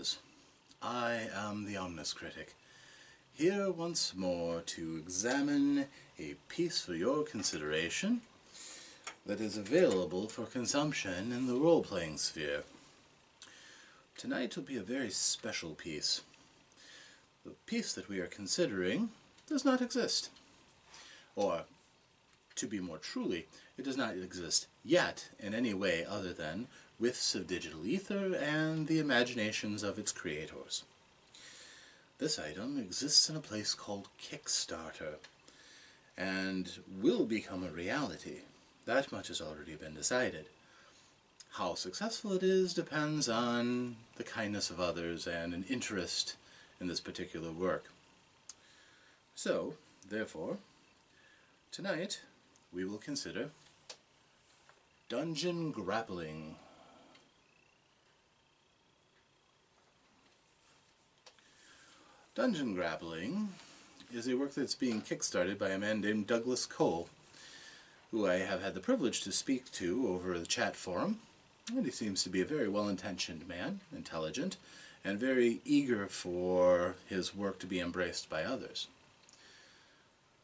gamers. I am the OmnusCritic, here once more to examine a piece for your consideration that is available for consumption in the role-playing sphere. Tonight will be a very special piece. The piece that we are considering does not exist. Or, to be more truly, it does not exist yet in any way other than whiffs of digital ether and the imaginations of its creators. This item exists in a place called Kickstarter, and will become a reality. That much has already been decided. How successful it is depends on the kindness of others and an interest in this particular work. So, therefore, tonight we will consider Dungeon Grappling. Dungeon Grappling is a work that's being kickstarted by a man named Douglas Cole, who I have had the privilege to speak to over the chat forum, and he seems to be a very well-intentioned man, intelligent, and very eager for his work to be embraced by others.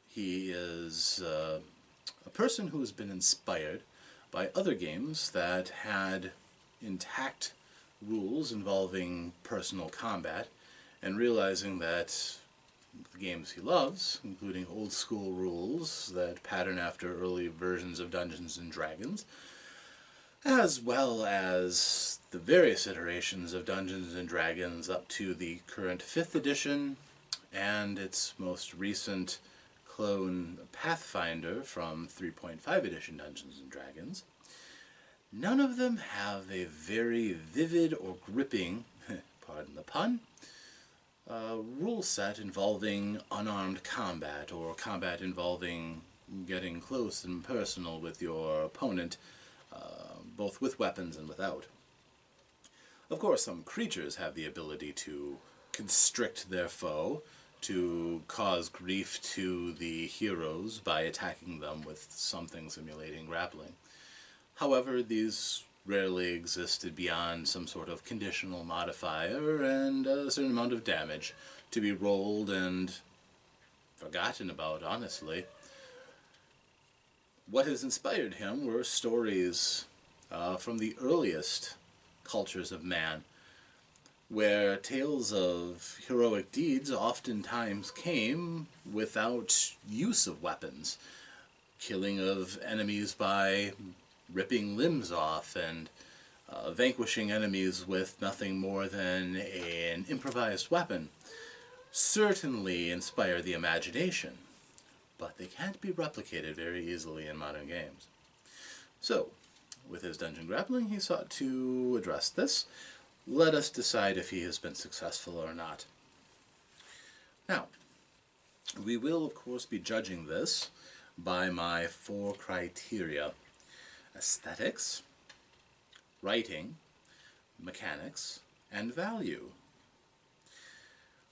He is a person who has been inspired by other games that had intact rules involving personal combat, and realizing that the games he loves, including old-school rules that pattern after early versions of Dungeons and Dragons, as well as the various iterations of Dungeons and Dragons up to the current 5th edition, and its most recent clone Pathfinder from 3.5 edition Dungeons and Dragons, none of them have a very vivid or gripping, pardon the pun, rule set involving unarmed combat, or combat involving getting close and personal with your opponent, both with weapons and without. Of course, some creatures have the ability to constrict their foe, to cause grief to the heroes by attacking them with something simulating grappling. However, these rarely existed beyond some sort of conditional modifier and a certain amount of damage to be rolled and forgotten about, honestly. What has inspired him were stories from the earliest cultures of man, where tales of heroic deeds oftentimes came without use of weapons. Killing of enemies by ripping limbs off, and vanquishing enemies with nothing more than an improvised weapon certainly inspire the imagination, but they can't be replicated very easily in modern games. So, with his Dungeon Grappling, he sought to address this. Let us decide if he has been successful or not. Now, we will of course be judging this by my 4 criteria: aesthetics, writing, mechanics, and value.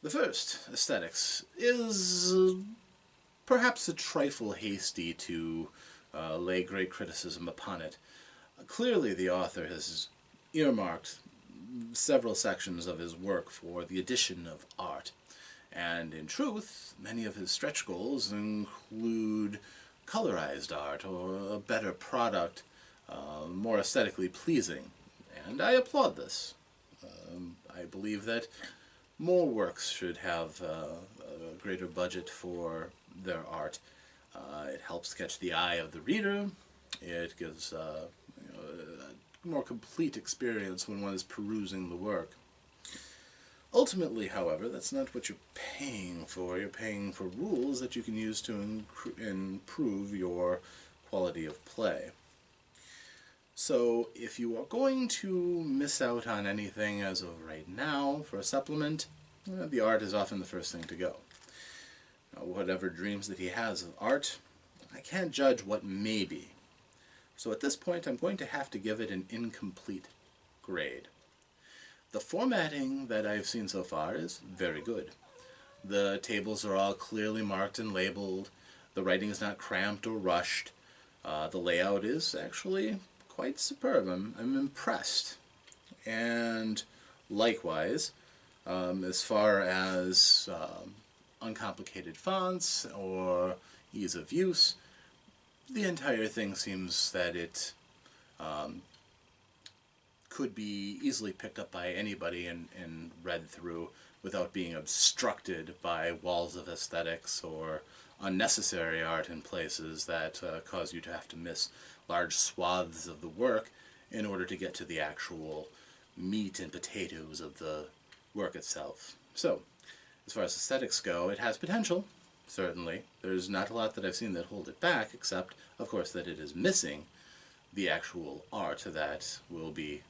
The first, aesthetics, is perhaps a trifle hasty to lay great criticism upon it. Clearly the author has earmarked several sections of his work for the addition of art, and in truth, many of his stretch goals include colorized art, or a better product, more aesthetically pleasing, and I applaud this. I believe that more works should have a greater budget for their art. It helps catch the eye of the reader. It gives a more complete experience when one is perusing the work. Ultimately, however, that's not what you're paying for. You're paying for rules that you can use to improve your quality of play. So, if you are going to miss out on anything as of right now for a supplement, the art is often the first thing to go. Now, whatever dreams that he has of art, I can't judge what may be. So at this point, I'm going to have to give it an incomplete grade. The formatting that I've seen so far is very good. The tables are all clearly marked and labeled. The writing is not cramped or rushed. The layout is actually quite superb. I'm impressed. And likewise, As far as uncomplicated fonts or ease of use, the entire thing seems that it could be easily picked up by anybody and read through without being obstructed by walls of aesthetics or unnecessary art in places that cause you to have to miss large swaths of the work in order to get to the actual meat and potatoes of the work itself. So, as far as aesthetics go, it has potential, certainly. There's not a lot that I've seen that hold it back, except, of course, that it is missing the actual art that will be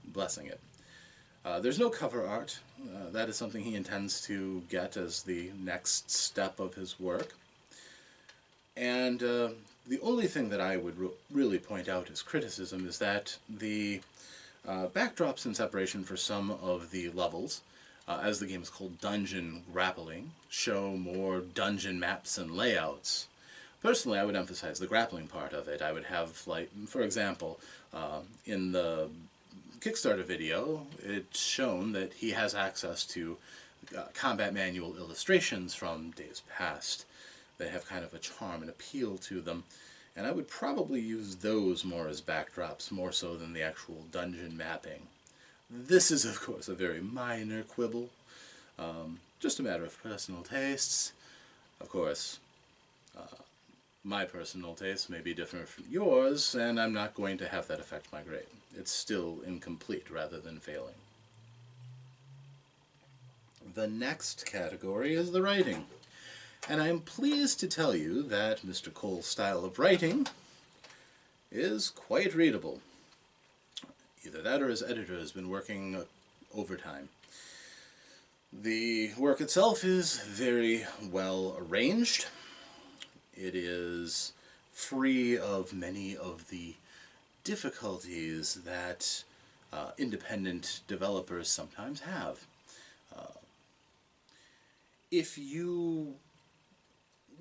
blessing it. There's no cover art. That is something he intends to get as the next step of his work. And the only thing that I would really point out as criticism is that the backdrops and separation for some of the levels, as the game is called Dungeon Grappling, show more dungeon maps and layouts. Personally, I would emphasize the grappling part of it. I would have, like, for example, in the Kickstarter video, it's shown that he has access to combat manual illustrations from days past. They have kind of a charm and appeal to them, and I would probably use those more as backdrops, more so than the actual dungeon mapping. This is, of course, a very minor quibble, just a matter of personal tastes. Of course, my personal taste may be different from yours, and I'm not going to have that affect my grade. It's still incomplete rather than failing. The next category is the writing. And I'm pleased to tell you that Mr. Cole's style of writing is quite readable. Either that or his editor has been working overtime. The work itself is very well arranged. It is free of many of the difficulties that independent developers sometimes have. If you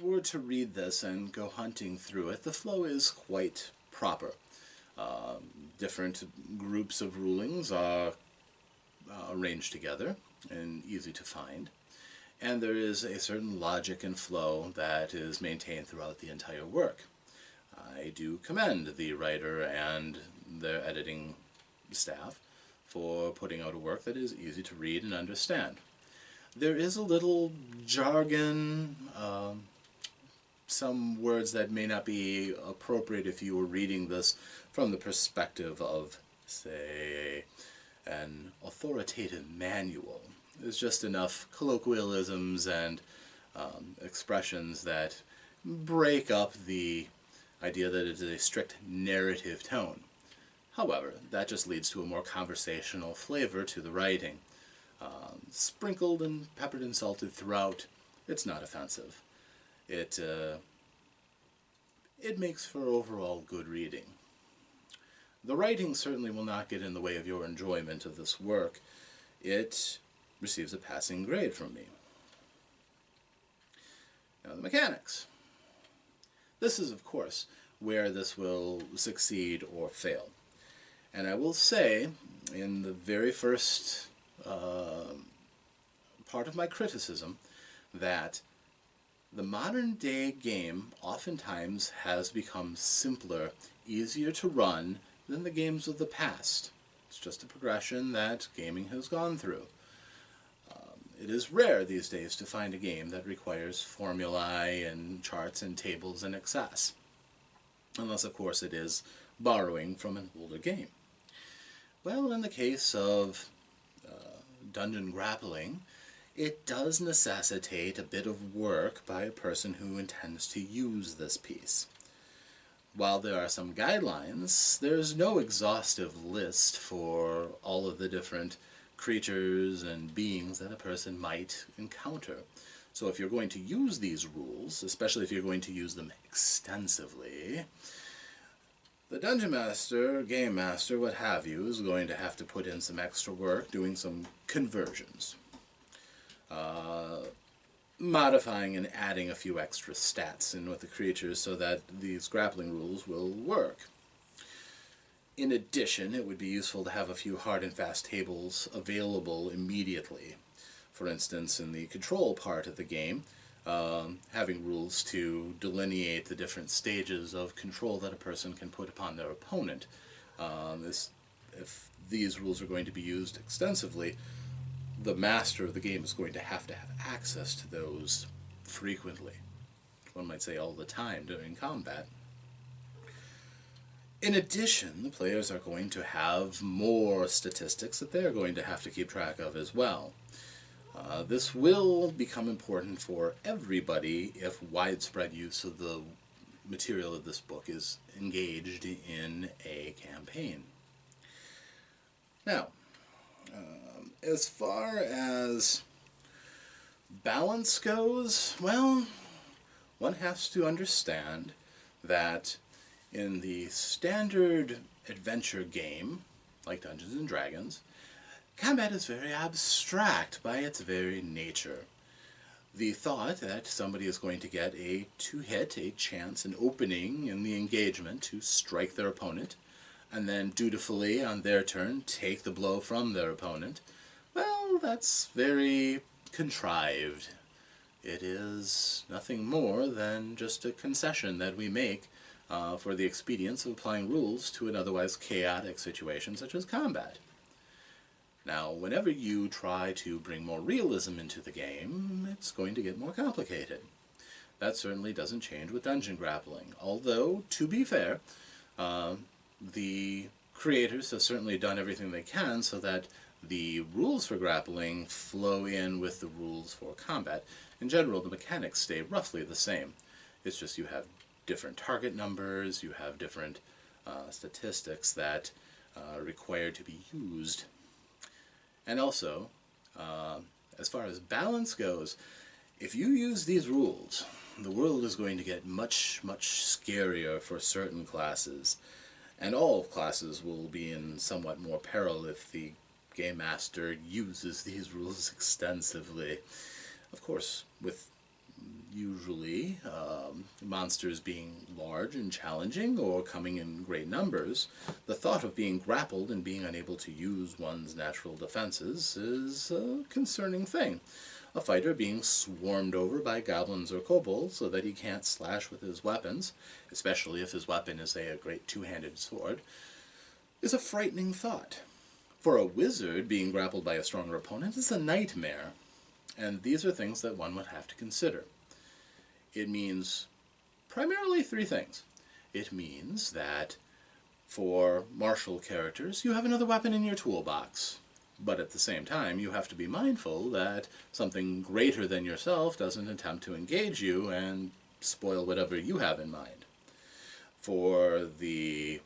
were to read this and go hunting through it, the flow is quite proper. Different groups of rulings are arranged together and easy to find. And there is a certain logic and flow that is maintained throughout the entire work. I do commend the writer and their editing staff for putting out a work that is easy to read and understand. There is a little jargon, some words that may not be appropriate if you were reading this from the perspective of, say, an authoritative manual. There's just enough colloquialisms and expressions that break up the idea that it is a strict narrative tone. However, that just leads to a more conversational flavor to the writing. Sprinkled and peppered and salted throughout, it's not offensive. It makes for overall good reading. The writing certainly will not get in the way of your enjoyment of this work. It receives a passing grade from me. Now the mechanics. This is, of course, where this will succeed or fail. And I will say, in the very first part of my criticism, that the modern day game oftentimes has become simpler, easier to run than the games of the past. It's just a progression that gaming has gone through. It is rare these days to find a game that requires formulae and charts and tables in excess. Unless, of course, it is borrowing from an older game. Well, in the case of Dungeon Grappling, it does necessitate a bit of work by a person who intends to use this piece. While there are some guidelines, there's no exhaustive list for all of the different creatures and beings that a person might encounter. So if you're going to use these rules, especially if you're going to use them extensively, the Dungeon Master, Game Master, what have you, is going to have to put in some extra work doing some conversions. Modifying and adding a few extra stats in with the creatures so that these grappling rules will work. In addition, it would be useful to have a few hard and fast tables available immediately. For instance, in the control part of the game, having rules to delineate the different stages of control that a person can put upon their opponent. If these rules are going to be used extensively, the master of the game is going to have access to those frequently. One might say all the time during combat. In addition, the players are going to have more statistics that they're going to have to keep track of as well. This will become important for everybody if widespread use of the material of this book is engaged in a campaign. Now, as far as balance goes, well, one has to understand that in the standard adventure game, like Dungeons and Dragons, combat is very abstract by its very nature. The thought that somebody is going to get a chance, an opening in the engagement to strike their opponent, and then dutifully, on their turn, take the blow from their opponent, well, that's very contrived. It is nothing more than just a concession that we make for the expedience of applying rules to an otherwise chaotic situation such as combat. Now, whenever you try to bring more realism into the game, it's going to get more complicated. That certainly doesn't change with Dungeon Grappling, although, to be fair, the creators have certainly done everything they can so that the rules for grappling flow in with the rules for combat. In general, the mechanics stay roughly the same. It's just you have different target numbers, you have different statistics that are required to be used. And also, as far as balance goes, if you use these rules, the world is going to get much, much scarier for certain classes. And all classes will be in somewhat more peril if the Game Master uses these rules extensively. Of course, with usually monsters being large and challenging or coming in great numbers, the thought of being grappled and being unable to use one's natural defenses is a concerning thing. A fighter being swarmed over by goblins or kobolds so that he can't slash with his weapons, especially if his weapon is, say, a great two-handed sword, is a frightening thought. For a wizard, being grappled by a stronger opponent is a nightmare, and these are things that one would have to consider. It means primarily three things. It means that for martial characters, you have another weapon in your toolbox. But at the same time, you have to be mindful that something greater than yourself doesn't attempt to engage you and spoil whatever you have in mind. For the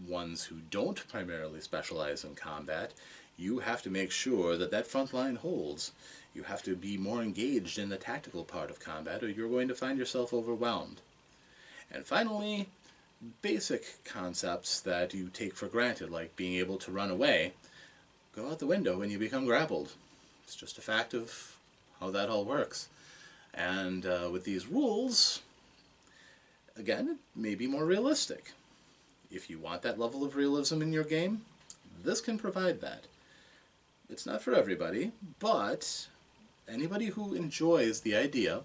ones who don't primarily specialize in combat, you have to make sure that that front line holds. You have to be more engaged in the tactical part of combat, or you're going to find yourself overwhelmed. And finally, basic concepts that you take for granted, like being able to run away, go out the window when you become grappled. It's just a fact of how that all works. And with these rules, again, it may be more realistic. If you want that level of realism in your game, this can provide that. It's not for everybody, but anybody who enjoys the idea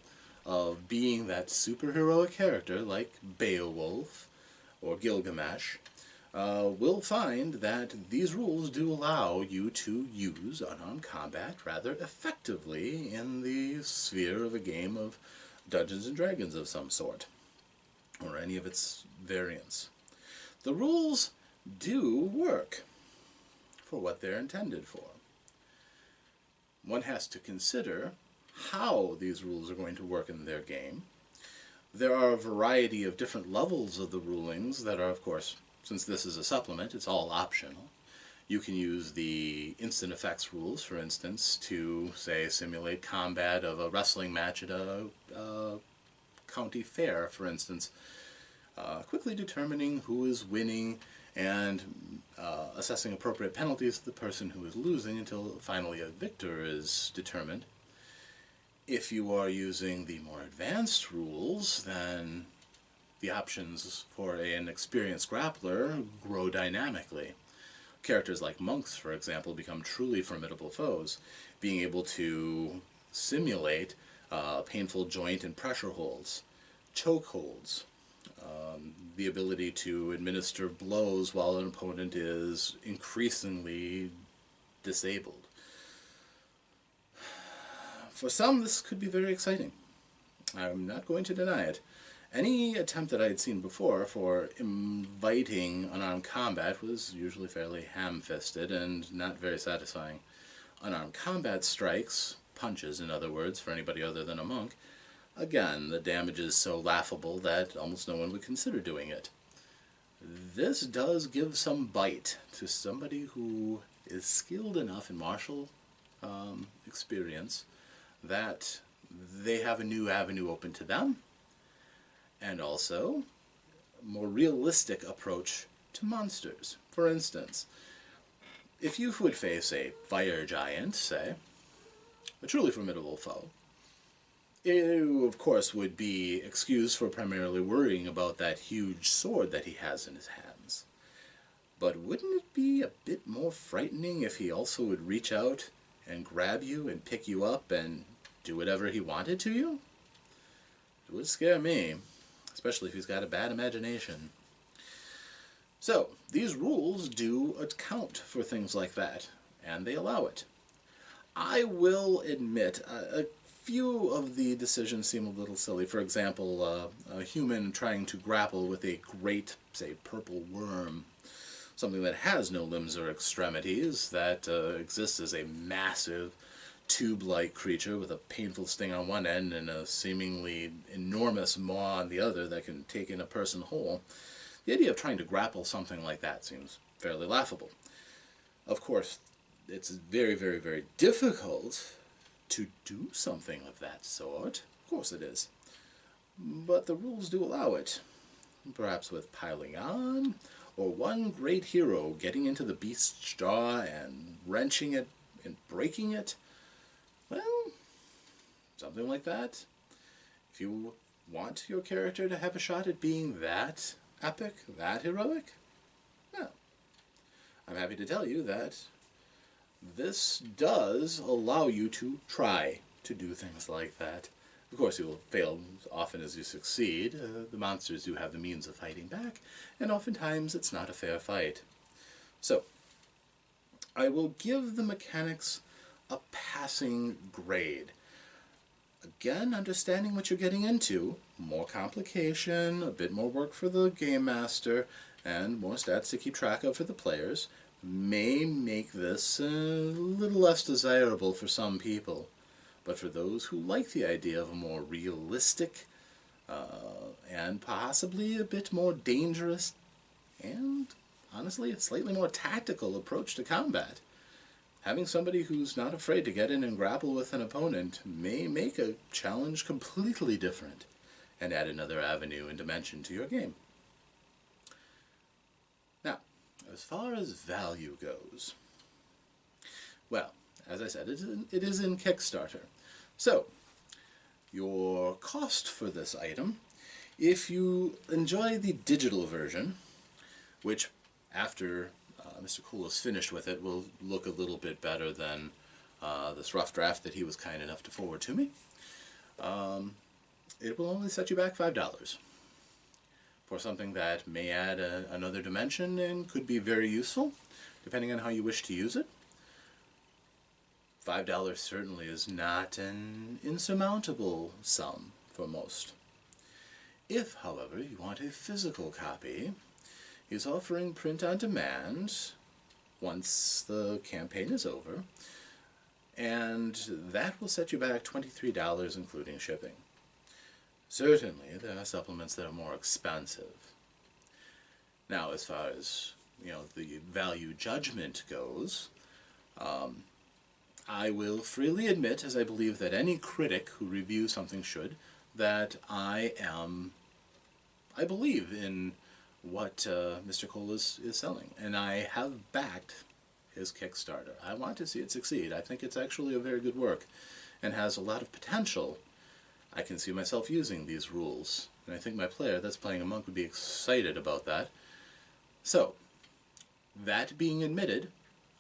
of being that superheroic character like Beowulf or Gilgamesh will find that these rules do allow you to use unarmed combat rather effectively in the sphere of a game of Dungeons and Dragons of some sort, or any of its variants. The rules do work for what they're intended for. One has to consider how these rules are going to work in their game. There are a variety of different levels of the rulings that are, of course, since this is a supplement, it's all optional. You can use the instant effects rules, for instance, to, say, simulate combat of a wrestling match at a county fair, for instance, quickly determining who is winning and assessing appropriate penalties to the person who is losing until finally a victor is determined. If you are using the more advanced rules, then the options for an experienced grappler grow dynamically. characters like monks, for example, become truly formidable foes, being able to simulate painful joint and pressure holds, choke holds, the ability to administer blows while an opponent is increasingly disabled. For some, this could be very exciting. I'm not going to deny it. Any attempt that I had seen before for inviting unarmed combat was usually fairly ham-fisted and not very satisfying. Unarmed combat strikes, punches in other words, for anybody other than a monk, again, the damage is so laughable that almost no one would consider doing it. This does give some bite to somebody who is skilled enough in martial experience that they have a new avenue open to them, and also a more realistic approach to monsters. For instance, if you would face a fire giant, say, a truly formidable foe, you, of course, would be excused for primarily worrying about that huge sword that he has in his hands. But wouldn't it be a bit more frightening if he also would reach out and grab you and pick you up and do whatever he wanted to you? It would scare me, especially if he's got a bad imagination. So, these rules do account for things like that, and they allow it. I will admit, a few of the decisions seem a little silly. For example, a human trying to grapple with a great, say, purple worm, something that has no limbs or extremities, that exists as a massive tube-like creature with a painful sting on one end and a seemingly enormous maw on the other that can take in a person whole. The idea of trying to grapple something like that seems fairly laughable. Of course, it's very, very, very difficult to do something of that sort. Of course it is. But the rules do allow it. Perhaps with piling on, or one great hero getting into the beast's jaw and wrenching it and breaking it. Well, something like that. If you want your character to have a shot at being that epic, that heroic, well, I'm happy to tell you that this does allow you to try to do things like that. Of course, you will fail as often as you succeed. The monsters do have the means of fighting back, and oftentimes it's not a fair fight. So, I will give the mechanics a passing grade. Again, understanding what you're getting into, more complication, a bit more work for the game master, and more stats to keep track of for the players, may make this a little less desirable for some people. But for those who like the idea of a more realistic and possibly a bit more dangerous and, honestly, a slightly more tactical approach to combat, having somebody who's not afraid to get in and grapple with an opponent may make a challenge completely different and add another avenue and dimension to your game. Now, as far as value goes, well, as I said, it is in Kickstarter. So, your cost for this item, if you enjoy the digital version, which after Mr. Cole is finished with it will look a little bit better than this rough draft that he was kind enough to forward to me, it will only set you back $5 for something that may add another dimension and could be very useful, depending on how you wish to use it. $5 certainly is not an insurmountable sum for most. If, however, you want a physical copy, he's offering print on demand once the campaign is over, and that will set you back $23 including shipping. Certainly, there are supplements that are more expensive. Now, as far as the value judgment goes, I will freely admit, as I believe that any critic who reviews something should, that I believe in what Mr. Cole is selling, and I have backed his Kickstarter. I want to see it succeed. I think it's actually a very good work and has a lot of potential. I can see myself using these rules, and I think my player that's playing a monk would be excited about that. So, That being admitted,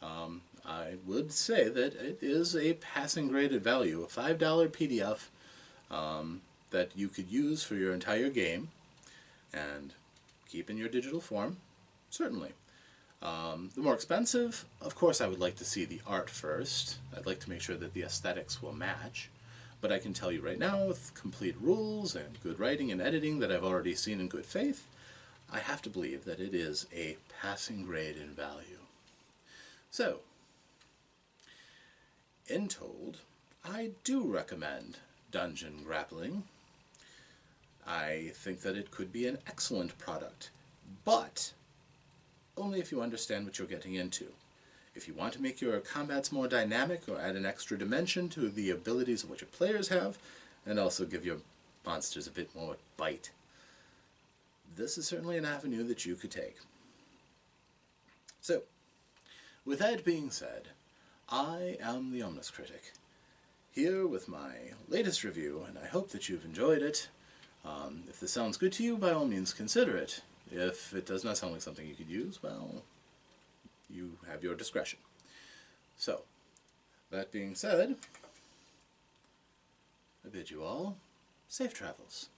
I would say that it is a passing grade at value. A $5 PDF that you could use for your entire game and keep in your digital form, certainly. The more expensive, of course I would like to see the art first. I'd like to make sure that the aesthetics will match. But I can tell you right now, with complete rules and good writing and editing that I've already seen in good faith, I have to believe that it is a passing grade in value. So, in told, I do recommend Dungeon Grappling. I think that it could be an excellent product, but only if you understand what you're getting into. If you want to make your combats more dynamic or add an extra dimension to the abilities of what your players have, and also give your monsters a bit more bite, this is certainly an avenue that you could take. So, with that being said, I am the OmnusCritic, here with my latest review, and I hope that you've enjoyed it. If this sounds good to you, by all means consider it. If it does not sound like something you could use, well, you have your discretion. So, that being said, I bid you all safe travels.